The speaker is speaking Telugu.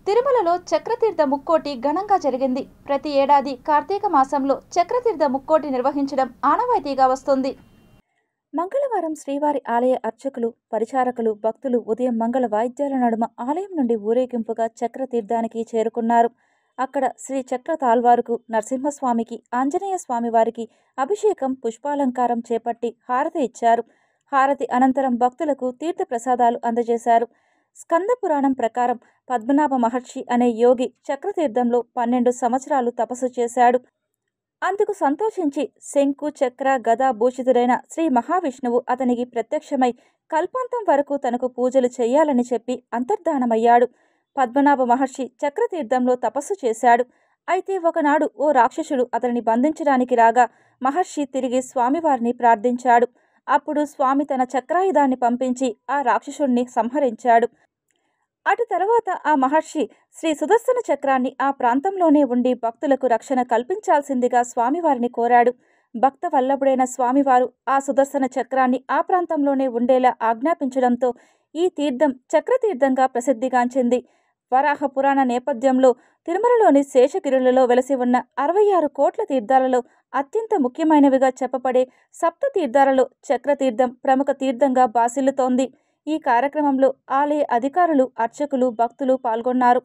తిరుమలలో చక్రతీర్థ ముక్కోటి ఘనంగా జరిగింది. ప్రతి ఏడాది కార్తీక మాసంలో చక్రతీర్థ ముక్కోటి నిర్వహించడం ఆనవాయితీగా వస్తుంది. మంగళవారం శ్రీవారి ఆలయ అర్చకులు, పరిచారకులు, భక్తులు ఉదయం మంగళ వాయిద్యాల నడుమ ఆలయం నుండి ఊరేగింపుగా చక్రతీర్థానికి చేరుకున్నారు. అక్కడ శ్రీ చక్ర తాళ్వారుకు, నరసింహస్వామికి, ఆంజనేయ స్వామి వారికి అభిషేకం, పుష్పాలంకారం చేపట్టి హారతి ఇచ్చారు. హారతి అనంతరం భక్తులకు తీర్థ ప్రసాదాలు అందజేశారు. స్కంద పురాణం ప్రకారం పద్మనాభ మహర్షి అనే యోగి చక్రతీర్థంలో 12 సంవత్సరాలు తపస్సు చేశాడు. అందుకు సంతోషించి శంకు, చక్ర, గద భూషితుడైన శ్రీ మహావిష్ణువు అతనికి ప్రత్యక్షమై కల్పాంతం వరకు తనకు పూజలు చేయాలని చెప్పి అంతర్ధానమయ్యాడు. పద్మనాభ మహర్షి చక్రతీర్థంలో తపస్సు చేశాడు. అయితే ఒకనాడు ఓ రాక్షసుడు అతనిని బంధించడానికి రాగా మహర్షి తిరిగి స్వామివారిని ప్రార్థించాడు. అప్పుడు స్వామి తన చక్రాయుధాన్ని పంపించి ఆ రాక్షసుడిని సంహరించాడు. అటు తర్వాత ఆ మహర్షి శ్రీ సుదర్శన చక్రాన్ని ఆ ప్రాంతంలోనే ఉండి భక్తులకు రక్షణ కల్పించాల్సిందిగా స్వామివారిని కోరాడు. భక్త వల్లభుడైన స్వామివారు ఆ సుదర్శన చక్రాన్ని ఆ ప్రాంతంలోనే ఉండేలా ఆజ్ఞాపించడంతో ఈ తీర్థం చక్రతీర్థంగా ప్రసిద్ధిగాంచింది. వరాహ పురాణ నేపథ్యంలో తిరుమలలోని శేషగిరులలో వెలసి ఉన్న 66 కోట్ల తీర్థాలలో అత్యంత ముఖ్యమైనవిగా చెప్పబడే సప్త తీర్థాలలో చక్రతీర్థం ప్రముఖ తీర్థంగా బాసిల్లుతోంది. ఈ కార్యక్రమంలో ఆలయ అధికారులు, అర్చకులు, భక్తులు పాల్గొన్నారు.